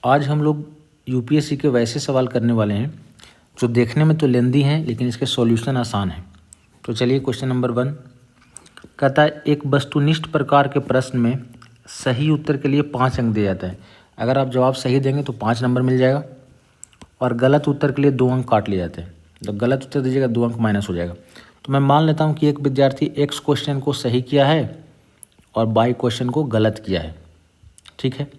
आज हम लोग यूपीएससी के वैसे सवाल करने वाले हैं जो देखने में तो लेंदी हैं लेकिन इसके सॉल्यूशन आसान हैं। तो चलिए क्वेश्चन नंबर 1 कहता है एक वस्तुनिष्ठ प्रकार के प्रश्न में सही उत्तर के लिए 5 अंक दिए जाते हैं। अगर आप जवाब सही देंगे तो 5 नंबर मिल जाएगा और गलत उत्तर के लिए 2 अंक काट लिए जाते हैं। जब गलत उत्तर दीजिएगा 2 अंक माइनस हो जाएगा। तो मैं मान लेता हूँ कि एक विद्यार्थी एक्स क्वेश्चन को सही किया है और वाई क्वेश्चन को गलत किया है। ठीक है,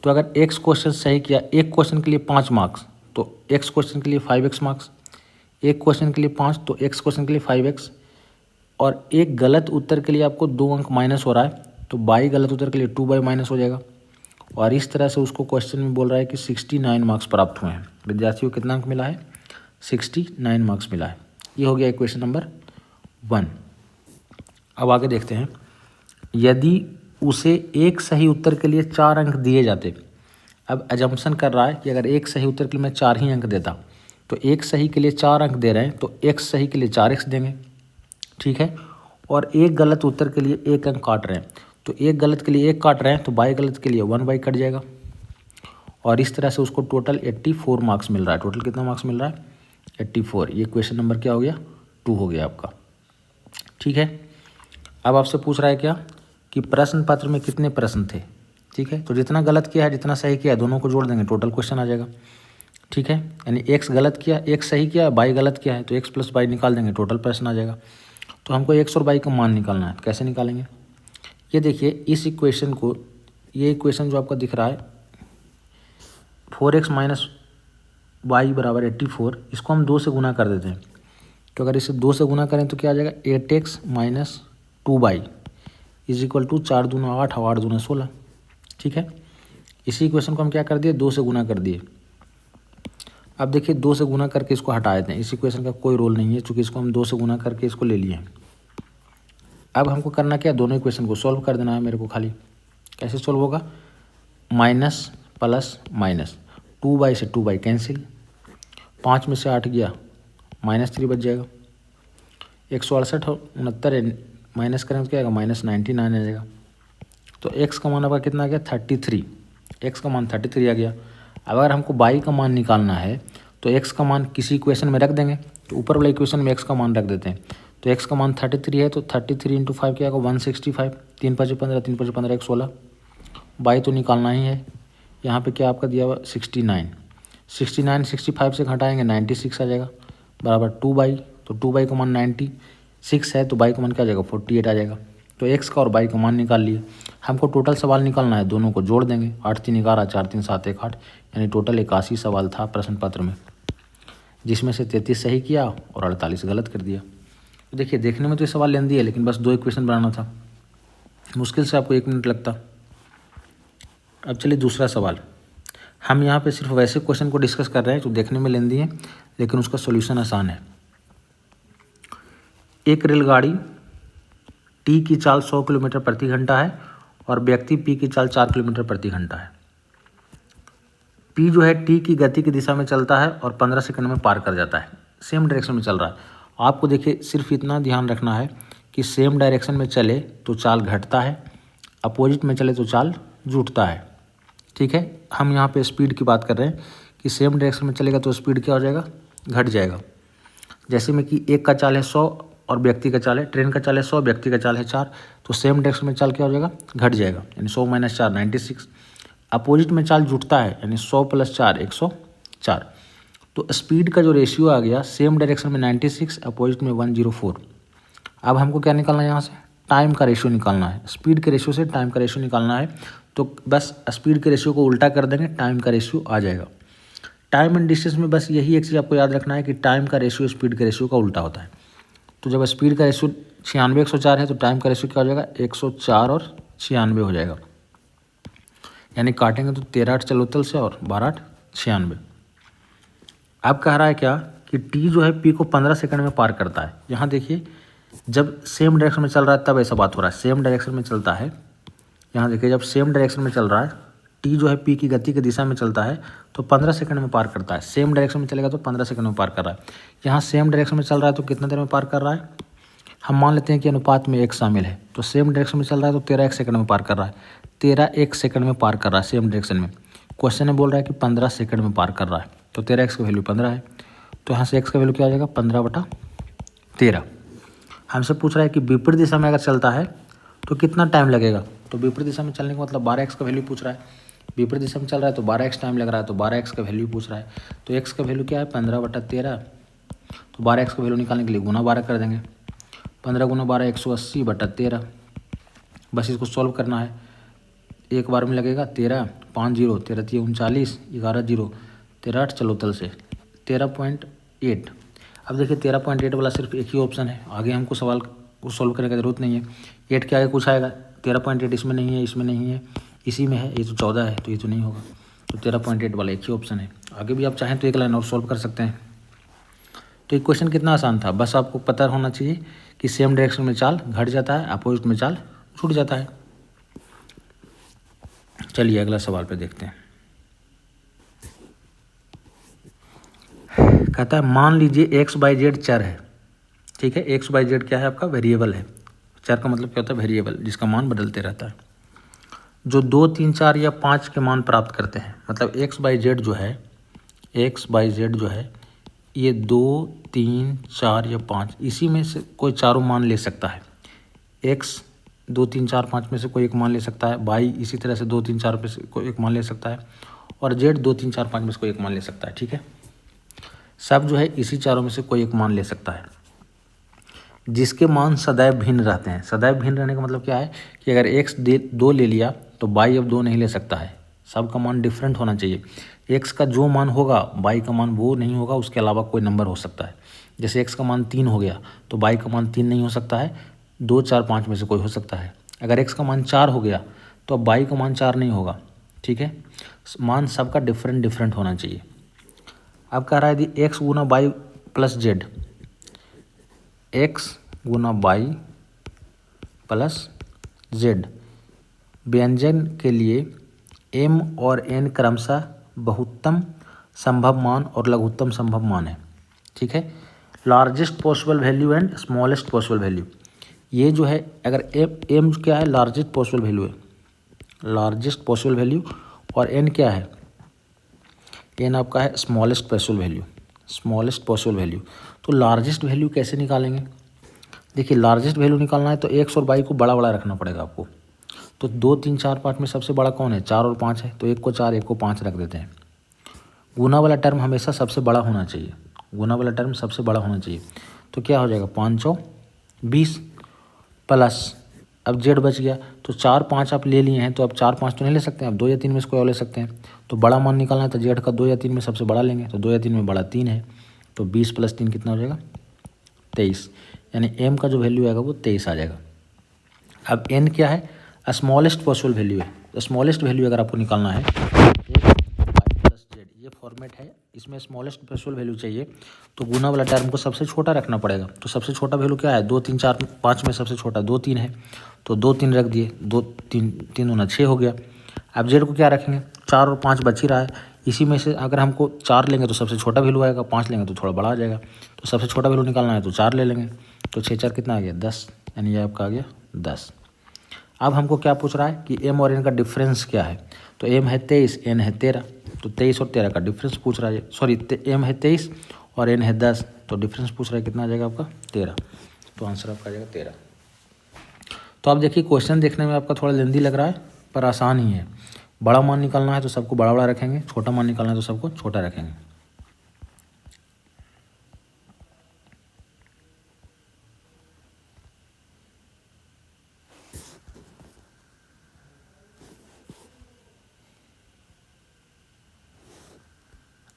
तो अगर एक्स क्वेश्चन सही किया, एक क्वेश्चन के लिए 5 मार्क्स, तो एक्स क्वेश्चन के लिए 5x मार्क्स, एक क्वेश्चन के लिए 5 तो एक्स क्वेश्चन के लिए 5x, और एक गलत उत्तर के लिए आपको 2 अंक माइनस हो रहा है तो बाई गलत उत्तर के लिए 2 बाई माइनस हो जाएगा। और इस तरह से उसको क्वेश्चन में बोल रहा है कि 69 मार्क्स प्राप्त हुए हैं। विद्यार्थी को कितना अंक मिला है? 69 मार्क्स मिला है। ये हो गया क्वेश्चन नंबर 1। अब आगे देखते हैं, यदि उसे एक सही उत्तर के लिए 4 अंक दिए जाते। अब अजम्पशन कर रहा है कि अगर एक सही उत्तर के लिए मैं 4 ही अंक देता तो एक सही के लिए 4 अंक दे रहे हैं तो x सही के लिए 4x देंगे। ठीक है, और एक गलत उत्तर के लिए 1 अंक काट रहे हैं तो एक गलत के लिए 1 काट रहे हैं तो बाई गलत के लिए 1 बाई कट जाएगा। और इस तरह से उसको टोटल 84 मार्क्स मिल रहा है। टोटल कितना मार्क्स मिल रहा है? 84। ये क्वेश्चन नंबर क्या हो गया? 2 हो गया आपका। ठीक है, अब आपसे पूछ रहा है क्या कि प्रश्न पत्र में कितने प्रश्न थे। ठीक है, तो जितना गलत किया है जितना सही किया है दोनों को जोड़ देंगे, टोटल क्वेश्चन आ जाएगा। ठीक है, यानी एक्स गलत किया, एक्स सही किया, बाई गलत किया है तो एक्स प्लस बाई निकाल देंगे, टोटल प्रश्न आ जाएगा। तो हमको एक्स और बाई का मान निकालना है। कैसे निकालेंगे? ये देखिए, इस इक्वेशन को, ये इक्वेशन जो आपका दिख रहा है 4x माइनस वाई बराबर 84, इसको हम 2 से गुना कर देते हैं। तो अगर इसे 2 से गुना करें तो क्या आ जाएगा? 8x minus 2 y is equal to 4 दूना 8 और 8 दूना 16। ठीक है, इसी इक्वेशन को हम क्या कर दिए? 2 से गुना कर दिए। अब देखिए 2 से गुना करके इसको हटा देते हैं। इस इक्वेशन का कोई रोल नहीं है क्योंकि इसको हम 2 से गुना करके इसको ले लिए हैं। अब हमको करना क्या? दोनों इक्वेशन को सॉल्व कर देना है मेरे को खाली। कैसे सॉल्व होगा? माइनस प्लस माइनस, 2 बाई से 2 बाई कैंसिल, 5 में से 8 गया, -3 बच जाएगा। 168 और 69 माइनस करें तो क्या आएगा? -99 आ जाएगा। तो x का मान आपका कितना आ गया? 33। x का मान 33 आ गया। अब अगर हमको y का मान निकालना है तो x का मान किसी इक्वेशन में रख देंगे। तो ऊपर वाले इक्वेशन में x का मान रख देते हैं। तो x का मान 33 है तो 33 इंटू 5 क्या आएगा? 165। 3 5 15, 3 5 15, 1 16। y तो निकालना ही है। यहाँ पे क्या आपका दिया हुआ? 69। 69 65 से घटाएंगे 96 आ जाएगा बराबर 2 बाई। तो 2 बाई का मान 96 है तो बाई का मान क्या आ जाएगा? 48 आ जाएगा। तो x का और y का मान निकाल लिए। हमको टोटल सवाल निकालना है, दोनों को जोड़ देंगे। 8 3 11, 4 3 7 1 8, यानी टोटल 81 सवाल था प्रश्न पत्र में, जिसमें से 33 सही किया और 48 गलत कर दिया। तो देखिए, देखने में तो ये सवाल लेंदी है लेकिन बस 2 इक्वेशन बनाना था, मुश्किल से आपको 1 मिनट लगता। अब चलिए दूसरा सवाल। हम यहाँ पे सिर्फ वैसे क्वेश्चन को डिस्कस कर रहे हैं जो देखने में लेंदी है लेकिन उसका सोल्यूशन आसान है। एक रेलगाड़ी टी की चाल 100 किलोमीटर प्रति घंटा है और व्यक्ति पी की चाल 4 किलोमीटर प्रति घंटा है। पी जो है टी की गति की दिशा में चलता है और 15 सेकंड में पार कर जाता है। सेम डायरेक्शन में चल रहा है। आपको देखिए सिर्फ इतना ध्यान रखना है कि सेम डायरेक्शन में चले तो चाल घटता है, अपोजिट में चले तो चाल जुटता है। ठीक है, हम यहाँ पे स्पीड की बात कर रहे हैं कि सेम डायरेक्शन में चलेगा तो स्पीड क्या हो जाएगा? घट जाएगा। जैसे में कि एक का चाल है 100 और व्यक्ति का चाल है, ट्रेन का चाल है 100, व्यक्ति का चाल है 4, तो सेम डायरेक्शन में चाल क्या हो जाएगा? घट जाएगा, यानी 100 माइनस 4 96। अपोजिट में चाल जुटता है यानी 100 प्लस 4 104। तो स्पीड का जो रेशियो आ गया सेम डायरेक्शन में 96, अपोजिट में 104। अब हमको क्या निकालना है? यहाँ से टाइम का रेशियो निकालना है। स्पीड के रेशियो से टाइम का रेशियो निकालना है तो बस स्पीड के रेशियो को उल्टा कर देंगे, टाइम का रेशियो आ जाएगा। टाइम एंड डिस्टेंस में बस यही एक चीज़ आपको याद रखना है कि टाइम का रेशियो स्पीड के रेशियो का उल्टा होता है। तो जब स्पीड का रेशियो 96 104 है तो टाइम का रेशियो क्या हो जाएगा? 104 और 96 हो जाएगा। यानी काटेंगे तो 13 8 चलोतल से और 12 8 96। अब कह रहा है क्या कि टी जो है पी को 15 सेकंड में पार करता है। यहाँ देखिए, जब सेम डायरेक्शन में चल रहा है तब ऐसा बात हो रहा है। सेम डायरेक्शन में चलता है, यहाँ देखिए जब सेम डायरेक्शन में चल रहा है, टी जो है पी की गति की दिशा में चलता है तो 15 सेकंड में पार करता है। सेम डायरेक्शन में चलेगा तो 15 सेकंड में पार कर रहा है। यहाँ सेम डायरेक्शन में चल रहा है तो कितना देर में पार कर रहा है? हम मान लेते हैं कि अनुपात में 1 शामिल है तो सेम डायरेक्शन में चल रहा है तो 13 1 सेकंड में पार कर रहा है। 13 1 सेकंड में पार कर रहा है सेम डायरेक्शन में। क्वेश्चन में बोल रहा है कि 15 सेकंड में पार कर रहा है, तो 13x का वैल्यू 15 है, तो यहाँ से x का वैल्यू क्या आ जाएगा 15/13। हमसे पूछ रहा है कि विपरीत दिशा में अगर चलता है तो कितना टाइम लगेगा, तो विपरीत दिशा में चलने का मतलब 12x का वैल्यू पूछ रहा है। विपरीत दिशा में चल रहा है तो 12x टाइम लग रहा है, तो 12x का वैल्यू पूछ रहा है। तो x का वैल्यू क्या है 15/13, तो 12x का वैल्यू निकालने के लिए गुना 12 कर देंगे। 15 गुना 12 180/13। बस इसको सॉल्व करना है, एक बार में लगेगा 13, 5 0, 13 3 39, 11 0, 13 8 चलो तल से 13.8। अब देखिए 13.8 वाला सिर्फ एक ही ऑप्शन है, आगे हमको सवाल को सॉल्व करने की ज़रूरत नहीं है। 8 के आगे कुछ आएगा, 13.8 इसमें नहीं है, इसमें नहीं है, इसी में है, ये तो 14 है, तो ये तो नहीं होगा। तो 13.8 वाला एक ही ऑप्शन है। आगे भी आप चाहें तो एक लाइन और सॉल्व कर सकते हैं। तो ये क्वेश्चन कितना आसान था, बस आपको पता होना चाहिए कि सेम डायरेक्शन में चाल घट जाता है, अपोजिट में चाल छूट जाता है। चलिए अगला सवाल पे देखते हैं। कहता है मान लीजिए x/z चर है, ठीक है। x/z क्या है आपका वेरिएबल है, चर का मतलब क्या होता है वेरिएबल, जिसका मान बदलते रहता है। जो 2 3 4 या 5 के मान प्राप्त करते हैं, मतलब x/z जो है ये 2 3 4 या 5 इसी में से कोई चारों मान ले सकता है। x 2 3 4 5 में से कोई एक मान ले सकता है, y इसी तरह से 2 3 4 में से कोई एक मान ले सकता है, और z 2 3 4 5 में से कोई एक मान ले सकता है, ठीक है। सब जो है इसी चारों में से कोई एक मान ले सकता है, जिसके मान सदैव भिन्न रहते हैं। सदैव भिन्न रहने का मतलब क्या है कि अगर x 2 ले लिया तो y अब 2 नहीं ले सकता है, सबका मान डिफरेंट होना चाहिए। x का जो मान होगा y का मान वो नहीं होगा, उसके अलावा कोई नंबर हो सकता है। जैसे x का मान 3 हो गया तो y का मान 3 नहीं हो सकता है, 2 4 5 में से कोई हो सकता है। अगर x का मान 4 हो गया तो अब y का मान 4 नहीं होगा, ठीक है। मान सबका डिफरेंट होना चाहिए। अब कह रहा है यदि x गुना y प्लस जेड, x गुना y प्लस जेड व्यंजन के लिए m और n क्रमशः बहुत्तम संभव मान और लघुत्तम संभव मान है, ठीक है। Largest possible value and smallest possible value, ये जो है अगर m क्या है लार्जेस्ट पॉसिबल वैल्यू है, लार्जेस्ट पॉसिबल वैल्यू, और n क्या है, n आपका है smallest possible value, smallest possible value. तो लार्जेस्ट वैल्यू कैसे निकालेंगे, देखिए लार्जेस्ट वैल्यू निकालना है तो x और y को बड़ा बड़ा रखना पड़ेगा आपको। तो 2 3 4 5 में सबसे बड़ा कौन है, 4 और 5 है, तो 1 को 4 1 को 5 रख देते हैं। गुना वाला टर्म हमेशा सबसे बड़ा होना चाहिए, गुना वाला टर्म सबसे बड़ा होना चाहिए। तो क्या हो जाएगा 5 चौ 20 प्लस, अब जेड बच गया, तो 4 5 आप ले लिए हैं तो अब 4 5 तो नहीं ले सकते हैं, अब 2 या 3 में से कोई और ले सकते हैं। तो बड़ा मान निकालना है तो जेड का 2 या 3 में सबसे बड़ा लेंगे, तो 2 या 3 में बड़ा 3 है, तो 20 प्लस 3 कितना हो जाएगा 23, यानी m का जो वैल्यू आएगा वो 23 आ जाएगा। अब n क्या है स्मॉलेस्ट पॉसिबल वैल्यू है, तो स्मॉलेस्ट वैल्यू अगर आपको निकालना है ये फॉर्मेट है, इसमें स्मॉलेस्ट पॉसिबल वैल्यू चाहिए तो गुना वाला टर्म को सबसे छोटा रखना पड़ेगा। तो सबसे छोटा वैल्यू क्या है 2 3 4 5 में सबसे छोटा 2 3 है, तो 2 3 रख दिए, 2 3 3 गुना 6 हो गया। अब जेड को क्या रखेंगे, 4 और 5 बच ही रहा है, इसी में से अगर हमको 4 लेंगे तो सबसे छोटा वैल्यू आएगा, 5 लेंगे तो थोड़ा बड़ा आ जाएगा, तो सबसे छोटा वैल्यू निकालना है तो 4 ले लेंगे, तो 6 4 कितना आ गया 10, यानी ये आपका आ गया 10। अब हमको क्या पूछ रहा है कि m और n का डिफरेंस क्या है, तो m है 23 n है 13, तो 23 और 13 का डिफरेंस पूछ रहा है, सॉरी m है 23 और n है 10, तो डिफरेंस पूछ रहा है कितना आ जाएगा आपका 13, तो आंसर आपका आ जाएगा 13। तो आप देखिए क्वेश्चन देखने में आपका थोड़ा लेंदी लग रहा है पर आसान ही है। बड़ा मान निकालना है तो सबको बड़ा बड़ा रखेंगे, छोटा मान निकालना है तो सबको छोटा रखेंगे।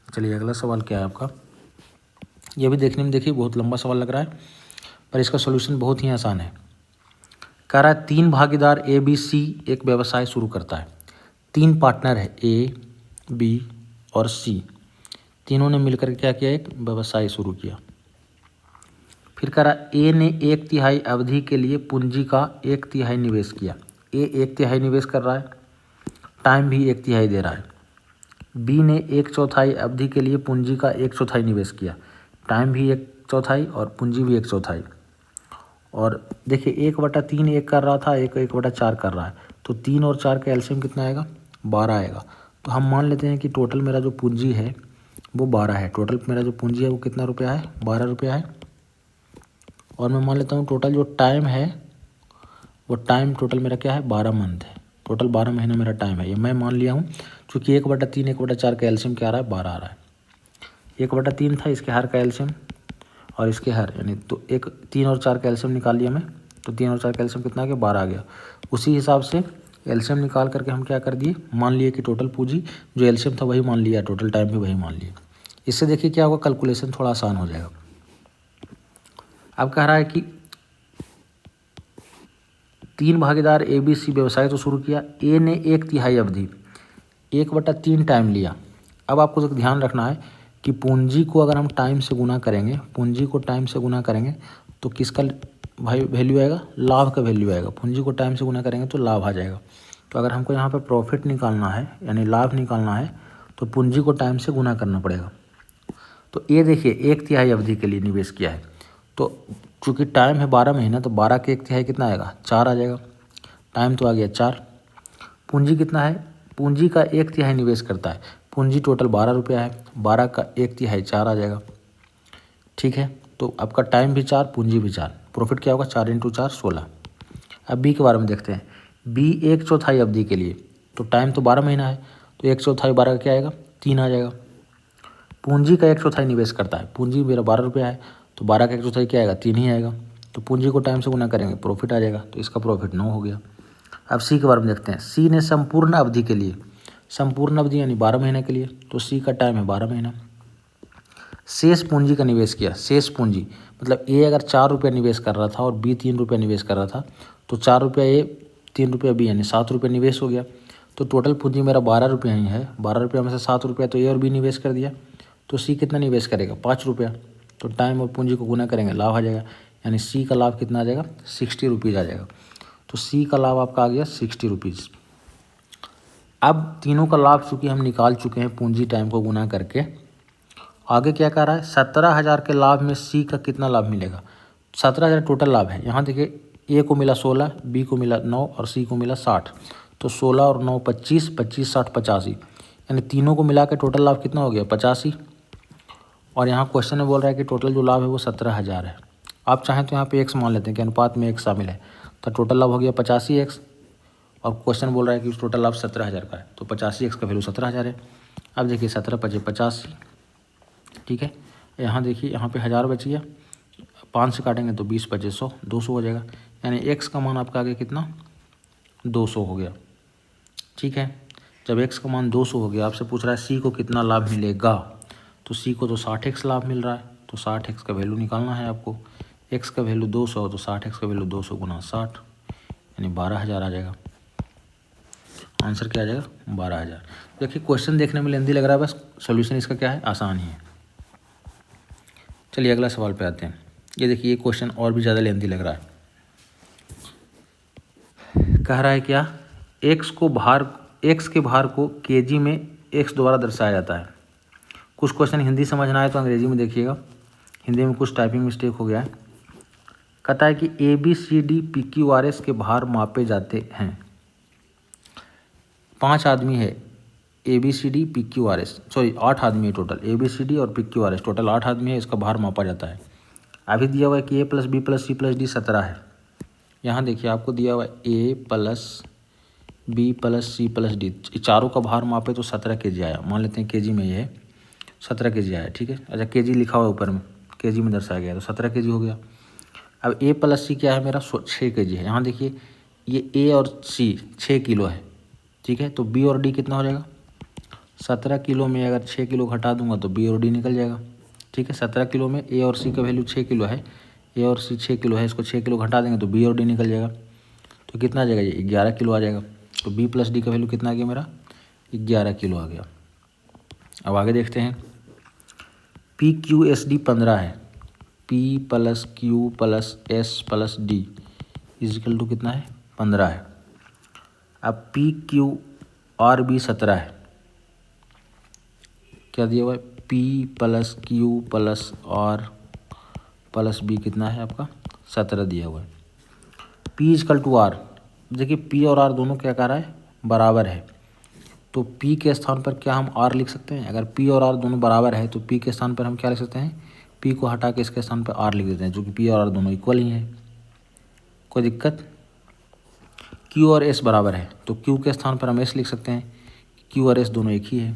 चलिए अगला सवाल क्या है आपका, ये भी देखने में देखिए बहुत लंबा सवाल लग रहा है पर इसका सॉल्यूशन बहुत ही आसान है। कह रहा है 3 भागीदार ए बी सी एक व्यवसाय शुरू करता है, 3 पार्टनर है ए बी और सी, तीनों ने मिलकर क्या किया एक व्यवसाय शुरू किया। फिर कह रहा ए ने 1/3 अवधि के लिए पूंजी का 1/3 निवेश किया, ए 1/3 निवेश कर रहा है, टाइम भी 1/3 दे रहा है। बी ने 1/4 अवधि के लिए पूंजी का 1/4 निवेश किया, टाइम भी 1/4 और पूंजी भी 1/4। और देखिए 1/3 1 कर रहा था, 1 1/4 कर रहा है, तो 3 और 4 का एलसीएम कितना आएगा 12 आएगा, तो हम मान लेते हैं कि टोटल मेरा जो पूंजी है वो 12 है। टोटल मेरा जो पूंजी है वो कितना रुपया है, 12 रुपया है। और मैं मान लेता हूँ टोटल जो टाइम है वो टाइम टोटल मेरा क्या है, 12 मंथ है। टोटल 12 महीना मेरा टाइम है, ये मैं मान लिया हूँ। चूँकि 1/3 1/4 का एल्शियम क्या आ रहा है, 12 आ रहा है। 1/3 था, इसके हर का एल्शियम और इसके हर, यानी तो 3 और 4 का एल्शियम निकाल लिया मैं। तो 3 और 4 का एल्शियम कितना आ गया, 12 आ गया। उसी हिसाब से एल्शियम निकाल करके हम क्या कर दिए, मान लिए कि टोटल पूंजी जो एल्शियम था वही मान लिया, टोटल टाइम भी वही मान लिया। इससे देखिए क्या होगा, कैलकुलेशन थोड़ा आसान हो जाएगा। अब कह रहा है कि 3 भागीदार ABC व्यवसाय तो शुरू किया। ए ने 1/3 अवधि 1/3 टाइम लिया। अब आपको एक ध्यान रखना है कि पूंजी को अगर हम टाइम से गुना करेंगे, पूंजी को टाइम से गुना करेंगे तो किसका भाई वैल्यू आएगा, लाभ का वैल्यू आएगा। पूंजी को टाइम से गुना करेंगे तो लाभ आ जाएगा। तो अगर हमको यहाँ पे प्रॉफिट निकालना है यानी लाभ निकालना है तो पूंजी को टाइम से गुना करना पड़ेगा। तो ये देखिए 1/3 अवधि के लिए निवेश किया है। तो चूँकि टाइम है 12 महीना, तो 12 के 1/3 कितना आएगा, 4 आ जाएगा। टाइम तो आ गया 4। पूंजी कितना है, पूंजी का 1/3 निवेश करता है। पूंजी टोटल 12 रुपया है, 12 का 1/3 4 आ जाएगा। ठीक है, तो आपका टाइम भी 4, पूंजी भी 4, प्रॉफिट क्या होगा, 4 × 4 16। अब बी के बारे में देखते हैं। बी 1/4 अवधि के लिए, तो टाइम तो 12 महीना है, तो 1/4 12 का क्या आएगा, 3 आ जाएगा। पूंजी का 1/4 निवेश करता है, पूंजी मेरा 12 रुपया है, तो 12 का 1/4 क्या आएगा, 3 ही आएगा। तो पूंजी को टाइम से गुना करेंगे, प्रॉफिट आ जाएगा, तो इसका प्रॉफिट 9 हो गया। अब सी के बारे में देखते हैं। सी ने संपूर्ण अवधि के लिए, संपूर्ण अवधि यानी 12 महीने के लिए, तो सी का टाइम है 12 महीना। शेष पूंजी का निवेश किया। शेष पूंजी मतलब ए अगर 4 रुपया निवेश कर रहा था और बी 3 रुपया निवेश कर रहा था, तो 4 रुपया ए 3 रुपया बी यानी 7 रुपया निवेश हो गया। तो टोटल पूंजी मेरा 12 रुपया ही है। 12 रुपया में से 7 रुपया तो ए और बी निवेश कर दिया, तो सी कितना निवेश करेगा, 5 रुपया। तो टाइम और पूंजी को गुना करेंगे, लाभ आ जाएगा, यानी सी का लाभ कितना आ जाएगा, 60 रुपीज़ आ जाएगा। तो सी का लाभ आपका आ गया 60 रुपीज़। अब तीनों का लाभ चूँकि हम निकाल चुके हैं पूंजी टाइम को गुना करके, आगे क्या कह रहा है, 17,000 के लाभ में सी का कितना लाभ मिलेगा। 17,000 टोटल लाभ है। यहाँ देखिए ए को मिला 16, बी को मिला 9 और सी को मिला 60। तो 16 और 9 25, 25 60 85, यानी तीनों को मिला के टोटल लाभ कितना हो गया, 85। और यहाँ क्वेश्चन में बोल रहा है कि टोटल जो लाभ है वो 17,000 है। आप चाहें तो यहाँ पे एक्स मान लेते हैं कि अनुपात में एक्स शामिल है, तो टोटल लाभ हो गया 85x। और क्वेश्चन बोल रहा है कि टोटल लाभ 17,000 का है, तो 85x का वैल्यू 17,000 है। अब देखिए 17 × 5 = 85। ठीक है, यहाँ देखिए यहाँ पे 1000 बच गया, 5 से काटेंगे तो 20 × 5 = 100, 200 हो जाएगा। यानी x का मान आपका आ गया कितना, 200 हो गया। ठीक है, जब x का मान 200 हो गया, आपसे पूछ रहा है सी को कितना लाभ मिलेगा। तो सी को तो 60x लाभ मिल रहा है, तो 60x का वैल्यू निकालना है आपको। x का वैल्यू 200, तो 60x का वैल्यू 200 × 60 यानी 12,000 आ जाएगा। आंसर क्या आ जाएगा, 12,000। देखिए क्वेश्चन देखने में लेंदी लग रहा है, बस सॉल्यूशन इसका क्या है, आसान ही है। चलिए अगला सवाल पे आते हैं। ये देखिए ये क्वेश्चन और भी ज़्यादा लेंदी लग रहा है। कह रहा है क्या, एक्स के भार को केजी में एक्स द्वारा दर्शाया जाता है। कुछ क्वेश्चन हिंदी समझना है तो अंग्रेजी में देखिएगा, हिंदी में कुछ टाइपिंग मिस्टेक हो गया है। कहता है कि ABCD PQRS के भार मापे जाते हैं। 5 आदमी है, ABCD PQRS, सॉरी 8 आदमी है टोटल, ABCD और PQRS टोटल 8 आदमी है, इसका भार मापा जाता है। अभी दिया हुआ है कि A + B + C + D 17 है। यहाँ देखिए आपको दिया हुआ है A + B + C + D, चारों का भार मापे तो 17 kg आया। मान लेते हैं केजी में ये है, 17 kg आया। ठीक है, अच्छा केजी लिखा हुआ है ऊपर में, केजी में दर्शाया गया, तो 17 kg हो गया। अब A + C क्या है मेरा, 6 kg है। यहाँ देखिए ये A और C 6 किलो है। ठीक है, तो B और D कितना हो जाएगा, 17 किलो में अगर 6 किलो घटा दूंगा तो B और D निकल जाएगा। ठीक है, 17 किलो में A और C का वैल्यू 6 किलो है, A और C 6 किलो है, इसको 6 किलो घटा देंगे तो B और D निकल जाएगा। तो कितना आ जाएगा, ये 11 किलो आ जाएगा। तो B + D का वैल्यू कितना आ गया मेरा, 11 किलो आ गया। अब आगे देखते हैं। PQSD 15 है, P + Q + S + D = कितना है, 15 है। अब PQRB 17 है, क्या दिया हुआ है, P + Q + R + B कितना है आपका, 17 दिया हुआ है। P = R, देखिए P और R दोनों क्या कर रहा है, बराबर है। तो P के स्थान पर क्या हम R लिख सकते हैं? अगर P और R दोनों बराबर है तो P के स्थान पर हम क्या लिख सकते हैं? P को हटा के इसके स्थान पर R लिख देते हैं, जो कि P और R दोनों इक्वल ही हैं। कोई दिक्कत? Q और S बराबर है तो Q के स्थान पर हम S लिख सकते हैं, Q और S दोनों एक ही है।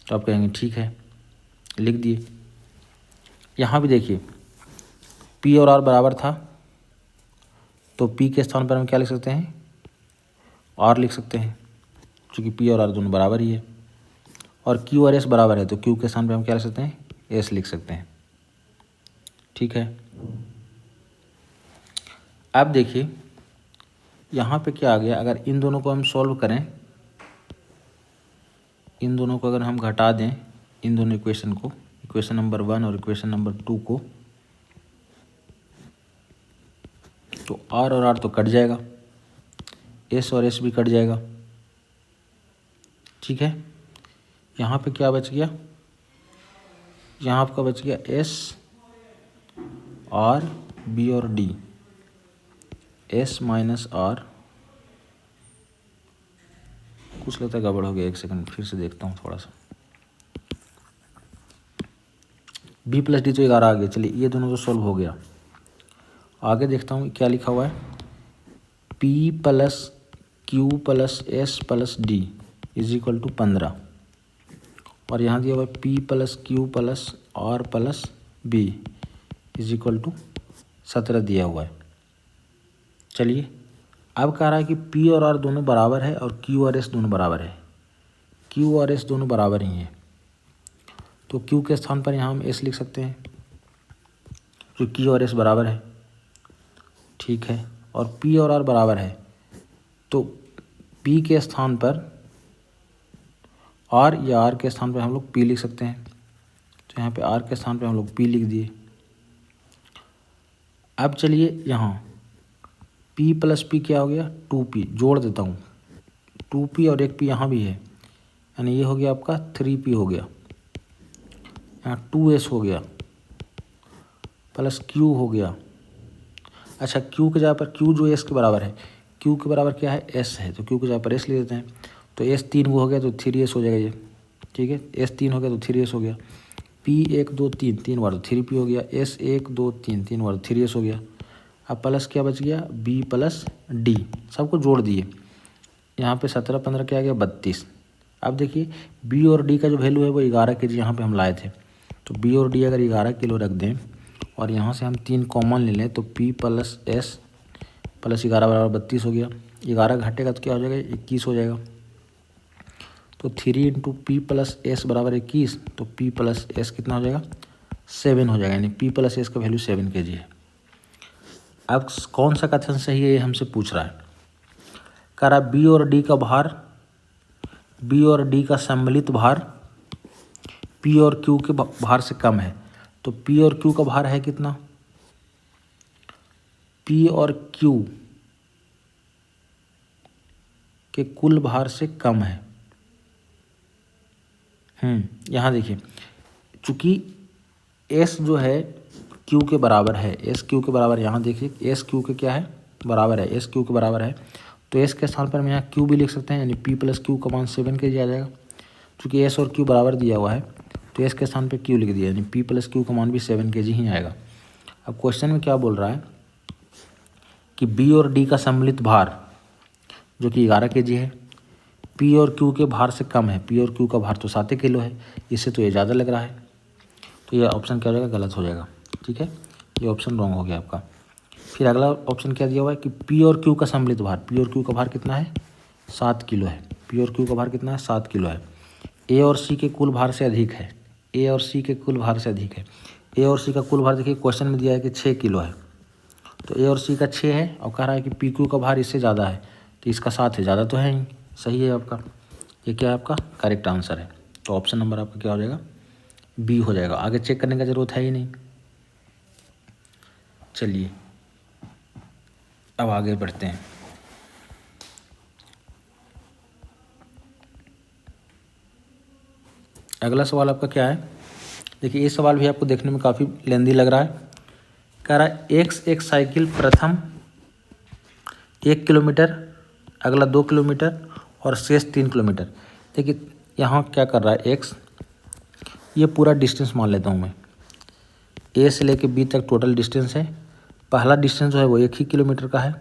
तो आप कहेंगे ठीक है, लिख दिए। यहाँ भी देखिए P और R बराबर था तो P के स्थान पर हम क्या लिख सकते हैं? R लिख सकते हैं, क्योंकि P और R दोनों बराबर ही है। और Q और S बराबर है तो Q के स्थान पर हम क्या लिख सकते हैं? S लिख सकते हैं। ठीक है, अब देखिए यहाँ पे क्या आ गया, अगर इन दोनों को हम सॉल्व करें, इन दोनों को अगर हम घटा दें, इन दोनों इक्वेशन को, इक्वेशन नंबर 1 और इक्वेशन नंबर 2 को, तो R और R तो कट जाएगा, S और S भी कट जाएगा। ठीक है, यहाँ पे क्या बच गया? यहाँ आपका बच गया S R B और D, S माइनस R, कुछ लगता है गड़बड़ हो गया, एक सेकंड फिर से देखता हूँ थोड़ा सा। B प्लस D तो 11 आ गया। चलिए ये दोनों तो सॉल्व हो गया। आगे देखता हूँ क्या लिखा हुआ है, P plus Q plus S plus D is equal to 15, और यहाँ दिया हुआ है P plus Q plus R plus B is equal to 17 दिया हुआ है। चलिए अब कह रहा है कि P और R दोनों बराबर है और Q और S दोनों बराबर है, Q और S दोनों बराबर ही हैं, तो Q के स्थान पर यहाँ हम S लिख सकते हैं, जो Q और S बराबर है। ठीक है, और P और R बराबर है तो P के स्थान पर R या R के स्थान पर हम लोग P लिख सकते हैं, तो यहाँ पे R के स्थान पर हम लोग P लिख दिए। अब चलिए यहाँ P प्लस P क्या हो गया? 2P, जोड़ देता हूँ, 2P और एक P यहाँ भी है, यानी ये हो गया आपका 3P हो गया, यहाँ 2S हो गया प्लस Q हो गया। अच्छा, Q के जगह पर Q जो S के बराबर है, Q के बराबर क्या है? S है, तो Q के जगह पर S ले देते हैं, तो S 3 हो गया तो 3S हो जाएगा ये। ठीक है, S 3 हो गया तो 3S हो गया, P 1 2 3 3 बार तो 3P हो गया, S 1 2 3 3 बार तो 3S हो गया। अब प्लस क्या बच गया? B प्लस D, सबको जोड़ दिए, यहाँ पे 17 15 क्या आ गया? 32। अब देखिए B और D का जो वैल्यू है वो 11 kg यहाँ पे हम लाए थे, तो B और D अगर 11 किलो रख दें और यहाँ से हम 3 कॉमन ले लें तो P प्लस S प्लस 11 बराबर 32 हो गया। 11 घटेगा तो क्या हो जाएगा? 21 हो जाएगा। तो 3 इंटू P प्लस S बराबर 21, तो P प्लस S कितना हो जाएगा? 7 हो जाएगा, यानी P प्लस S का वैल्यू 7 kg है। अब कौन सा कथन सही है ये हमसे पूछ रहा है। कह रहा B और D का भार, B और D का सम्मिलित भार P और Q के भार से कम है, तो P और Q का भार है कितना? P और Q के कुल भार से कम है। यहाँ देखिए, चूँकि S जो है Q के बराबर है, S Q के बराबर, यहाँ देखिए S Q के क्या है? बराबर है, S Q के बराबर है, तो S के स्थान पर हम यहाँ Q भी लिख सकते हैं, यानी P प्लस Q का मान 7 kg आ जाएगा। चूँकि S और Q बराबर दिया हुआ है तो S के स्थान पर Q लिख दिया, यानी P प्लस Q का मान भी 7 kg ही आएगा। अब क्वेश्चन में क्या बोल रहा है कि B और D का सम्मिलित भार जो कि 11 kg है, P और Q के भार से कम है, P और Q का भार तो 7 किलो है, इससे तो ये ज़्यादा लग रहा है, तो ये ऑप्शन क्या हो जाएगा? गलत हो जाएगा। ठीक है, ये ऑप्शन रॉन्ग हो गया आपका। फिर अगला ऑप्शन क्या दिया हुआ है कि P और Q का सम्मिलित भार, P और Q का भार कितना है? 7 किलो है, P और Q का भार कितना है? 7 किलो है। A और C के कुल भार से अधिक है, A और C के कुल भार से अधिक है। A और C का कुल भार देखिए क्वेश्चन में दिया है कि 6 किलो है, तो A और C का 6 है और कह रहा है कि P Q का भार इससे ज़्यादा है, तो इसका 7 है, ज़्यादा तो है ही, सही है आपका। ये क्या है? आपका करेक्ट आंसर है, तो ऑप्शन नंबर आपका क्या हो जाएगा? बी हो जाएगा। आगे चेक करने का ज़रूरत है ही नहीं। चलिए अब आगे बढ़ते हैं। अगला सवाल आपका क्या है? देखिए ये सवाल भी आपको देखने में काफ़ी लेंदी लग रहा है। कह रहा है एक साइकिल प्रथम 1 किलोमीटर, अगला 2 किलोमीटर और शेष 3 किलोमीटर। देखिए यहाँ क्या कर रहा है x, ये पूरा डिस्टेंस मान लेता हूँ मैं, a से लेके b तक टोटल डिस्टेंस है। पहला डिस्टेंस जो है वो 1 ही किलोमीटर का है,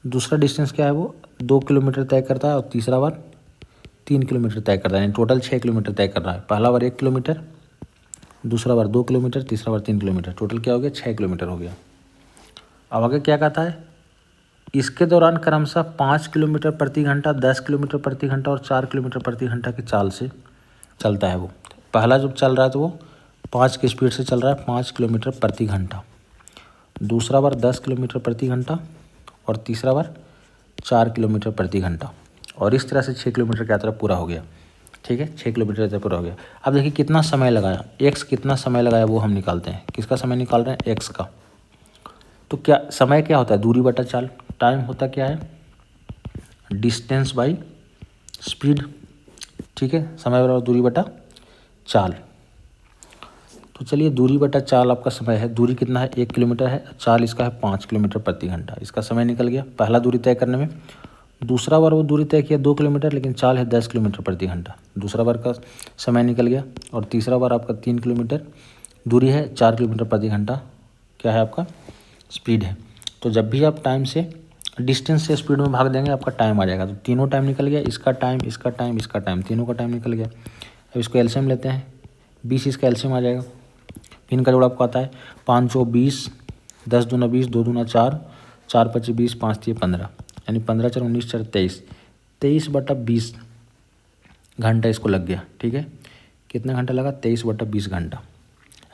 दूसरा डिस्टेंस क्या है वो 2 किलोमीटर तय करता है और तीसरा बार 3 किलोमीटर तय करता है, यानी टोटल 6 किलोमीटर तय कर रहा है। पहला बार 1 किलोमीटर, दूसरा बार 2 किलोमीटर, तीसरा बार 3 किलोमीटर, टोटल क्या हो गया 6 किलोमीटर हो गया। अब आगे क्या कहता है, इसके दौरान क्रमशः 5 किलोमीटर प्रति घंटा, 10 किलोमीटर प्रति घंटा और 4 किलोमीटर प्रति घंटा की चाल से चलता है वो। पहला जब चल रहा है तो वो 5 की स्पीड से चल रहा है, 5 किलोमीटर प्रति घंटा, दूसरा बार 10 किलोमीटर प्रति घंटा और तीसरा बार 4 किलोमीटर प्रति घंटा, और इस तरह से 6 किलोमीटर की यात्रा पूरा हो गया। ठीक है, 6 किलोमीटर यात्रा पूरा हो गया। अब देखिए कितना समय लगाया, x कितना समय लगाया वो हम निकालते हैं। किसका समय निकाल रहे हैं, x का। तो क्या समय क्या होता है, दूरी बटा चाल। टाइम होता क्या है, डिस्टेंस बाई स्पीड। ठीक है, समय बराबर दूरी बटा चाल। तो चलिए दूरी बटा चाल आपका समय है, दूरी कितना है 1 किलोमीटर है, चाल इसका है 5 किलोमीटर प्रति घंटा। इसका समय निकल गया पहला दूरी तय करने में। दूसरा बार वो दूरी तय किया 2 किलोमीटर, लेकिन चाल है 10 किलोमीटर प्रति घंटा, दूसरा बार का समय निकल गया। और तीसरा बार आपका 3 किलोमीटर दूरी है, 4 किलोमीटर प्रति घंटा क्या है आपका स्पीड है। तो जब भी आप टाइम से डिस्टेंस से स्पीड में भाग देंगे आपका टाइम आ जाएगा। तो तीनों टाइम निकल गया, इसका टाइम, इसका टाइम, इसका टाइम, तीनों का टाइम निकल गया। अब इसको एलसीएम लेते हैं, 20 इसका एलसीएम आ जाएगा। इनका जोड़ आपको आता है 5 चौ 20, 10 दूना 20, 2 दूना 4, 4 पच्चीस 20, 5 3 15, यानी 15 4 19 4 23, 23/20 घंटा इसको लग गया। ठीक है, कितना घंटा लगा, 23/20 घंटा।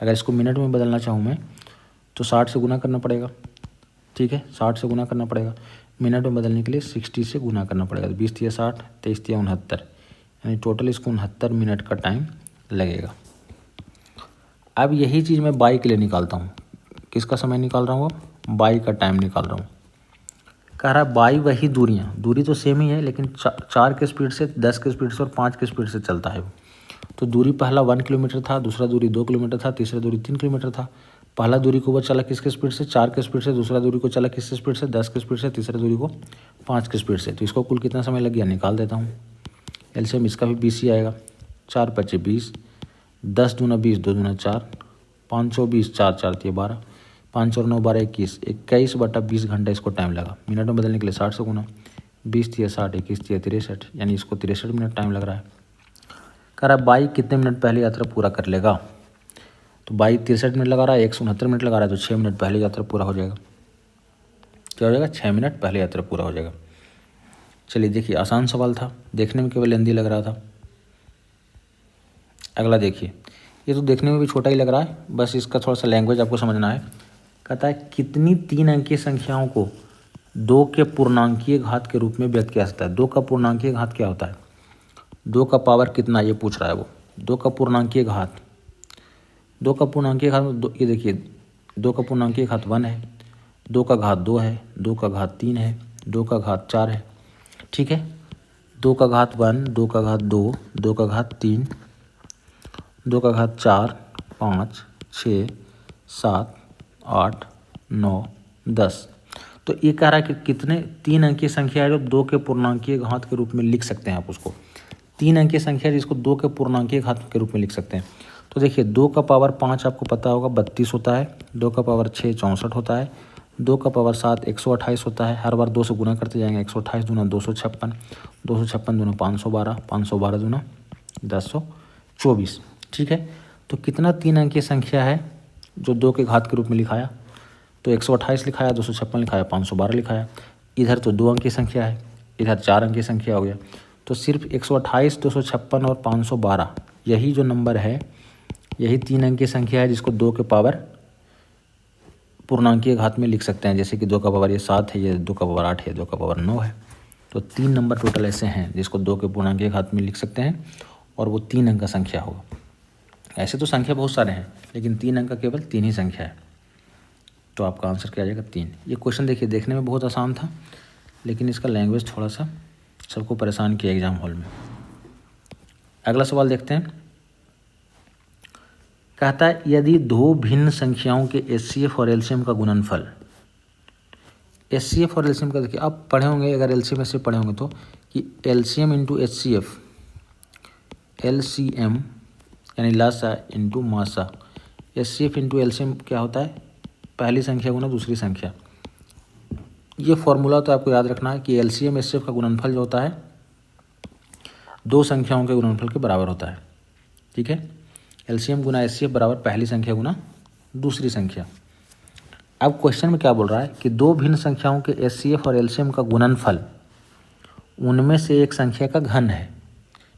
अगर इसको मिनट में बदलना चाहूँ मैं तो 60 से गुना करना पड़ेगा। ठीक है, 60 से गुना करना पड़ेगा। मिनट में बदलने के लिए 60 से गुना करना पड़ेगा। तो 20 × 60, 23 × 69, यानी टोटल इसको 69 मिनट का टाइम लगेगा। अब यही चीज़ मैं बाई के लिए निकालता हूँ। किसका समय निकाल रहा हूँ, अब बाई का टाइम निकाल रहा हूँ। कह रहा है बाई वही दूरियाँ, दूरी तो सेम ही है, लेकिन 4 के स्पीड से, 10 के स्पीड से और 5 के स्पीड से चलता है वो। तो दूरी पहला 1 किलोमीटर था, दूसरा दूरी 2 किलोमीटर था, तीसरा दूरी 3 किलोमीटर था। पहला दूरी को वो चला किसके स्पीड से, 4 के स्पीड से, दूसरा दूरी को चला किसके स्पीड से, 10 के स्पीड से, तीसरा दूरी को 5 के स्पीड से। तो इसको कुल कितना समय लग गया निकाल देता हूँ। एलसीएम इसका भी 20 ही आएगा, 4 पच्चीस 20, 10 दूना 20, 2 दूना 4, 5 चौ 20, 4 4 3 12, 5 और 9 12 21, 21/20 घंटा इसको टाइम लगा। मिनट में बदलने के लिए 60 से गुना, 20 × 60, 21 × 63, यानी इसको 63 मिनट टाइम लग रहा है। कह रहा है बाई कितने मिनट पहले यात्रा पूरा कर लेगा। तो बाई 63 मिनट लगा रहा है, 169 मिनट लगा रहा है, तो 6 मिनट पहले यात्रा पूरा हो जाएगा। क्या हो जाएगा, 6 मिनट पहले यात्रा पूरा हो जाएगा। चलिए देखिए आसान सवाल था, देखने में केवल लेंदी लग रहा था। अगला देखिए, ये तो देखने में भी छोटा ही लग रहा है, बस इसका थोड़ा सा लैंग्वेज आपको समझना है। कहता है कितनी 3 अंकीय संख्याओं को 2 के पूर्णांकीय घात के रूप में व्यक्त किया जाता है। 2 का पूर्णांकीय घात क्या होता है, 2 का पावर कितना ये पूछ रहा है वो। 2 का पूर्णांकीय घात, 2 का पूर्णांकीय घात, ये देखिए 2 का पूर्णांकीय घात 1 है, 2 का घात 2 है, 2 का घात 3 है, 2 का घात 4 है। ठीक है, 2 का घात 1, 2 का घात 2, 2 का घात 3, 2 का घात 4, 5, 6, 7, 8, 9, 10। तो ये कह रहा है कि कितने 3 अंकीय संख्या है जो 2 के पूर्णांकीय घात के रूप में लिख सकते हैं आप उसको। 3 अंकीय संख्या है जिसको 2 के पूर्णांकीय घात के रूप में लिख सकते हैं। तो देखिए 2 का पावर 5 आपको पता होगा 32 होता है, 2 का पावर 6 64 होता है, 2 का पावर 7 128 होता है। हर बार 2 से गुना करते जाएंगे, 128 दूना 256, 256 दूना 512, 512 दूना 1024। ठीक है, तो कितना 3 अंकीय संख्या है जो 2 के घात के रूप में लिखाया, तो 128 लिखाया, 256 लिखाया, 512 लिखाया। इधर तो 2 अंकीय संख्या है, इधर 4 अंकीय संख्या हो गया। तो सिर्फ 128, 256 और 512 यही जो नंबर है, यही 3 अंकीय संख्या है जिसको 2 के पावर पूर्णांकीय घात में लिख सकते हैं। जैसे कि 2 का पावर ये 7 है, ये 2 का पावर 8 है, 2 का पावर 9 है। तो 3 नंबर टोटल ऐसे हैं जिसको 2 के पूर्णांकीय घात में लिख सकते हैं और वो 3 अंक का संख्या होगा। ऐसे तो संख्या बहुत सारे हैं, लेकिन 3 अंक का केवल 3 ही संख्या है। तो आपका आंसर क्या आ जाएगा 3। ये क्वेश्चन देखिए देखने में बहुत आसान था, लेकिन इसका लैंग्वेज थोड़ा सा सबको परेशान किया एग्जाम हॉल में। अगला सवाल देखते हैं। कहता है यदि 2 भिन्न संख्याओं के एचसीएफ और एलसीएम का गुणनफल, एचसीएफ और एलसीएम का देखिए आप पढ़े होंगे, अगर एलसीएम से पढ़े होंगे तो कि एलसीएम इंटू एचसीएफ, एलसीएम यानी लासा इंटू मासा, एचसीएफ इंटू एलसीएम क्या होता है, पहली संख्या गुना दूसरी संख्या। ये फॉर्मूला तो आपको याद रखना है कि एलसीएम एचसीएफ का गुणनफल जो होता है दो संख्याओं के गुणनफल के बराबर होता है। ठीक है, एलसीएम गुना एचसीएफ बराबर पहली संख्या गुना दूसरी संख्या। अब क्वेश्चन में क्या बोल रहा है कि दो भिन्न संख्याओं के एचसीएफ और एलसीएम का गुणनफल उनमें से एक संख्या का घन है।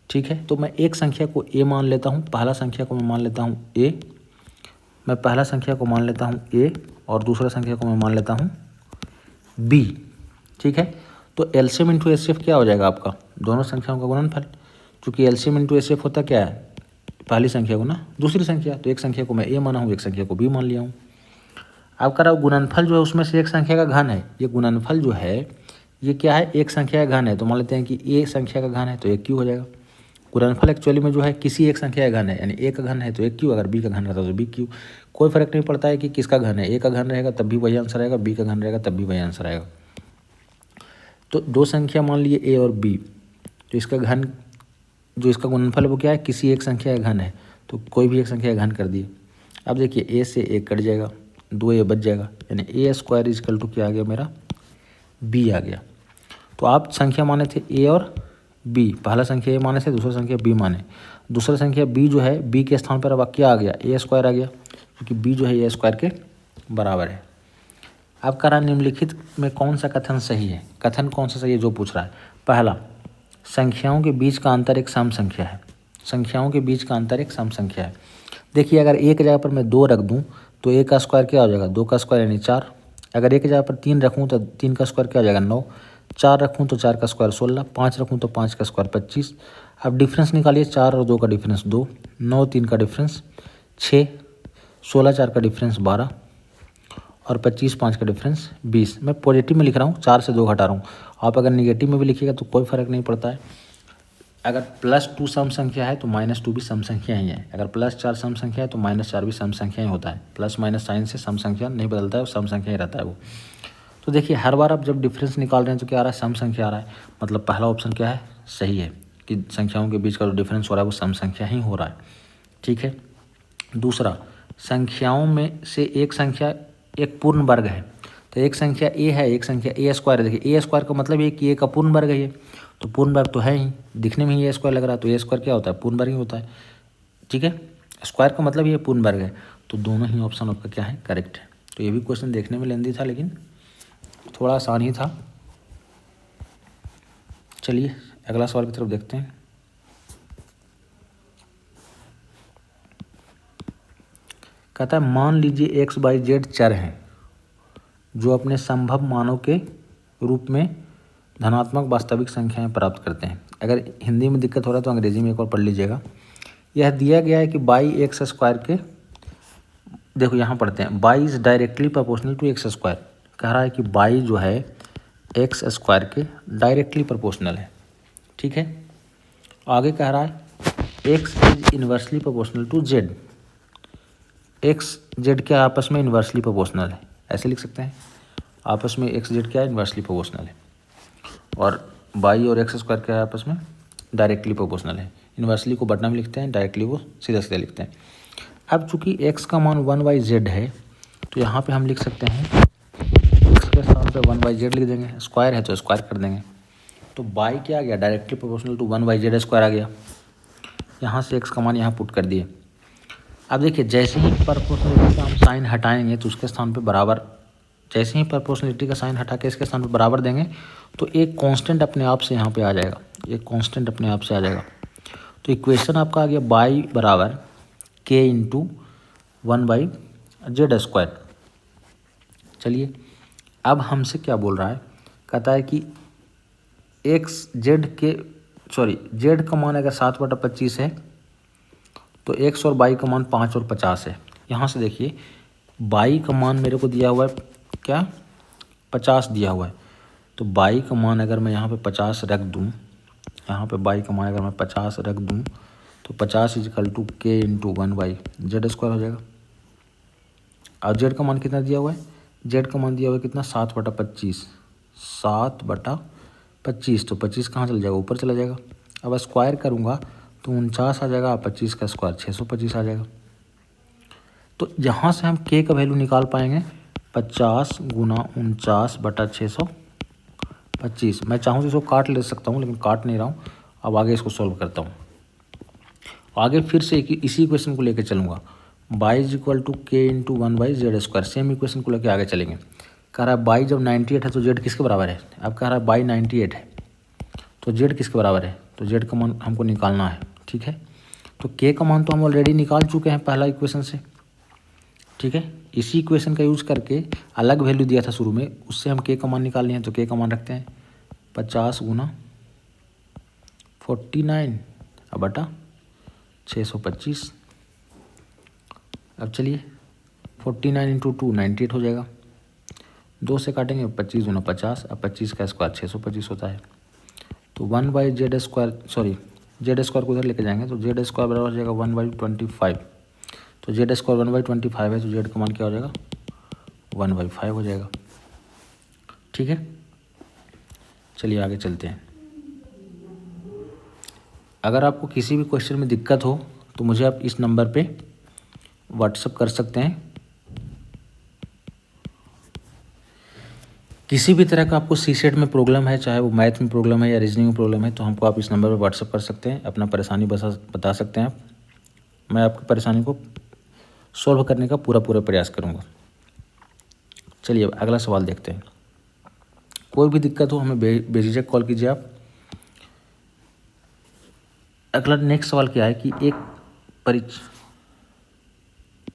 ठीक है, तो मैं एक संख्या को ए मान लेता हूँ, पहला संख्या को मैं मान लेता हूँ ए, मैं पहला संख्या को मान लेता हूँ ए और दूसरा संख्या को मैं मान लेता हूँ बी। ठीक है, तो एलसीएम इंटू एचसीएफ क्या हो जाएगा आपका, दोनों संख्याओं का गुणनफल। चूँकि एलसीएम इंटू एचसीएफ होता क्या है, पहली संख्या गुना दूसरी संख्या, तो एक संख्या को मैं ए माना हूँ, एक संख्या को बी मान लिया हूँ। अब कह रहा हूँ गुणनफल जो है उसमें से एक संख्या का घन है। ये गुणनफल जो है ये क्या है, एक संख्या का घन है, तो मान लेते हैं कि ए संख्या का घन है तो एक क्यू हो जाएगा। गुणनफल एक्चुअली में जो है किसी एक संख्या का घन है, यानी ए का घन है तो एक क्यू, अगर बी का घन रहता तो बी क्यू। कोई फर्क नहीं पड़ता है कि किसका घन है, ए का घन रहेगा तब भी वही आंसर आएगा, बी का घन रहेगा तब भी वही आंसर आएगा। तो दो संख्या मान लिए ए और बी, तो इसका घन जो इसका गुणनफल है वो क्या है, किसी एक संख्या का घन है, तो कोई भी एक संख्या का घन कर दिए। अब देखिए ए से एक कट जाएगा, दो ए बच जाएगा, यानी ए स्क्वायर इजकल टू क्या आ गया मेरा, बी आ गया। तो आप संख्या माने थे ए और बी, पहला संख्या ए माने थे, दूसरा संख्या बी माने। दूसरा संख्या बी जो है बी के स्थान पर अब क्या आ गया, ए स्क्वायर आ गया, क्योंकि बी जो है ए स्क्वायर के बराबर है। अब कह रहा निम्नलिखित में कौन सा कथन सही है, कथन कौन सा सही है जो पूछ रहा है। पहला, संख्याओं के बीच का अंतर एक सम संख्या है, संख्याओं के बीच का अंतर एक सम संख्या है। देखिए अगर एक जगह पर मैं 2 रख दूं तो ए का स्क्वायर क्या हो जाएगा, 2 का स्क्वायर यानी 4। अगर एक जगह पर 3 रखूं तो 3 का स्क्वायर क्या हो जाएगा, 9। 4 रखूं तो 4 का स्क्वायर 16, 5 रखूं तो 5 का स्क्वायर 25। अब डिफरेंस निकालिए, 4 और 2 का डिफरेंस 2, 9 3 का डिफरेंस 6, 16 4 का डिफरेंस 12 और 25 5 का डिफरेंस 20। मैं पॉजिटिव में लिख रहा हूँ, 4 से 2 घटा रहा हूँ। आप अगर निगेटिव में भी लिखिएगा तो कोई फ़र्क नहीं पड़ता है। अगर +2 सम संख्या है तो -2 भी सम संख्या ही है, अगर +4 सम संख्या है तो -4 भी सम संख्या ही होता है। प्लस माइनस साइन से सम संख्या नहीं बदलता है, वो सम संख्या ही रहता है वो। तो देखिए हर बार आप जब डिफरेंस निकाल रहे हैं तो क्या आ रहा है, सम संख्या आ रहा है, मतलब पहला ऑप्शन क्या है, सही है कि संख्याओं के बीच का जो डिफरेंस हो रहा है वो सम संख्या ही हो रहा है। ठीक है, दूसरा, संख्याओं में से एक संख्या एक पूर्ण वर्ग है, तो एक संख्या ए है, एक संख्या ए स्क्वायर है। देखिए ए स्क्वायर का मतलब ये कि ए का पूर्ण वर्ग है, ये तो पूर्ण वर्ग तो है ही, दिखने में ही ए स्क्वायर लग रहा है, तो ए स्क्वायर क्या होता है, पूर्ण वर्ग ही होता है। ठीक है, स्क्वायर का मतलब ये पूर्ण वर्ग है, तो दोनों ही ऑप्शन आपका क्या है, करेक्ट है। तो ये भी क्वेश्चन देखने में लेंदी था लेकिन थोड़ा आसान ही था। चलिए अगला सवाल की तरफ देखते हैं। कहता है मान लीजिए एक्स वाई जेड चर हैं जो अपने संभव मानों के रूप में धनात्मक वास्तविक संख्याएं प्राप्त करते हैं। अगर हिंदी में दिक्कत हो रहा है तो अंग्रेजी में एक और पढ़ लीजिएगा। यह दिया गया है कि बाई एक्स स्क्वायर के, देखो यहाँ पढ़ते हैं, y is directly proportional to x square. कह रहा है कि बाई जो है एक्स स्क्वायर के डायरेक्टली प्रोपोर्शनल है। ठीक है, आगे कह रहा है x is inversely proportional to z. X z क्या आपस में इन्वर्सली प्रोपोर्शनल है, ऐसे लिख सकते हैं, आपस में एक्स जेड क्या है, इन्वर्सली प्रोपोर्शनल है। और बाई और एक्स स्क्वायर क्या है, आपस में डायरेक्टली प्रोपोर्शनल है। इन्वर्सली को बटना में लिखते हैं, डायरेक्टली वो सीधा सीधा लिखते हैं। अब चूंकि एक्स का मान 1/z है तो यहाँ पे हम लिख सकते हैं एक्स के स्थान पे 1/z लिख देंगे, स्क्वायर है तो स्क्वायर कर देंगे। तो बाई क्या आ गया, directly proportional to 1/z square आ गया। यहाँ से एक्स का मान यहाँ पुट कर दिए। अब देखिए जैसे ही प्रोपोर्शनलिटी का हम साइन हटाएंगे तो उसके स्थान पे बराबर, जैसे ही प्रोपोर्शनलिटी का साइन हटा के इसके स्थान पे बराबर देंगे तो एक कांस्टेंट अपने आप से यहाँ पे आ जाएगा, एक कांस्टेंट अपने आप से आ जाएगा। तो इक्वेशन आपका आ गया बाई बराबर k इंटू 1/z स्क्वायर। चलिए अब हमसे क्या बोल रहा है, कहता है कि एक्स जेड के जेड का मान अगर 7/25 है तो एक्स और बाई का मान 5 और 50 है। यहाँ से देखिए बाई का मान मेरे को दिया हुआ है क्या, 50 दिया हुआ है, तो बाई का मान अगर मैं यहाँ पे 50 रख दूँ, यहाँ पे बाई का मान अगर मैं 50 रख दूँ तो 50 is equal to k into 1/z square हो जाएगा। और जेड का मान कितना दिया हुआ है, जेड का मान दिया हुआ है कितना, 7/25, 7/25 25, तो 25 कहाँ चला जाएगा, ऊपर चला जाएगा। अब स्क्वायर करूँगा तो 49 आ जाएगा, 25 का स्क्वायर 625 आ जाएगा। तो यहाँ से हम के का वैल्यू निकाल पाएंगे 50 गुना 49 बटा 625। मैं चाहूँ तो इसको काट ले सकता हूँ, लेकिन काट नहीं रहा हूँ। अब आगे इसको सॉल्व करता हूँ। आगे फिर से इसी इक्वेशन को लेकर चलूँगा, बाई इज इक्वल टू के इंटू 1/z²। सेम इक्वेशन को लेकर आगे चलेंगे। कह रहा है बाई जब 98 है तो जेड किसके बराबर है। अब कह रहा है बाई 98 है तो जेड किसके बराबर है, तो जेड का मान हमको निकालना है। ठीक है, तो के का मान तो हम ऑलरेडी निकाल चुके हैं पहला इक्वेशन से। ठीक है, इसी इक्वेशन का यूज़ करके अलग वैल्यू दिया था शुरू में, उससे हम के का मान निकाल लिए हैं। तो के का मान रखते हैं 50 गुना 49 अब बटा 625। अब चलिए 49 इंटू 2 98 हो जाएगा, 2 से काटेंगे 25 गुना 50। अब 25 का स्क्वायर 625 होता है। तो 1/z², सॉरी z² को उधर लेके जाएंगे तो z² बराबर हो जाएगा 1/25। तो z² 1/25 है तो z का मान क्या हो जाएगा 1/5 हो जाएगा। ठीक है, चलिए आगे चलते हैं। अगर आपको किसी भी क्वेश्चन में दिक्कत हो तो मुझे आप इस नंबर पे व्हाट्सअप कर सकते हैं। किसी भी तरह का आपको सीसेट में प्रॉब्लम है, चाहे वो मैथ में प्रॉब्लम है या रीजनिंग में प्रॉब्लम है, तो हमको आप इस नंबर पे व्हाट्सअप कर सकते हैं, अपना परेशानी बता सकते हैं आप। मैं आपकी परेशानी को सॉल्व करने का पूरा प्रयास करूँगा। चलिए अगला सवाल देखते हैं। कोई भी दिक्कत हो हमें बेझिझक कॉल कीजिए आप। अगला नेक्स्ट सवाल क्या है कि एक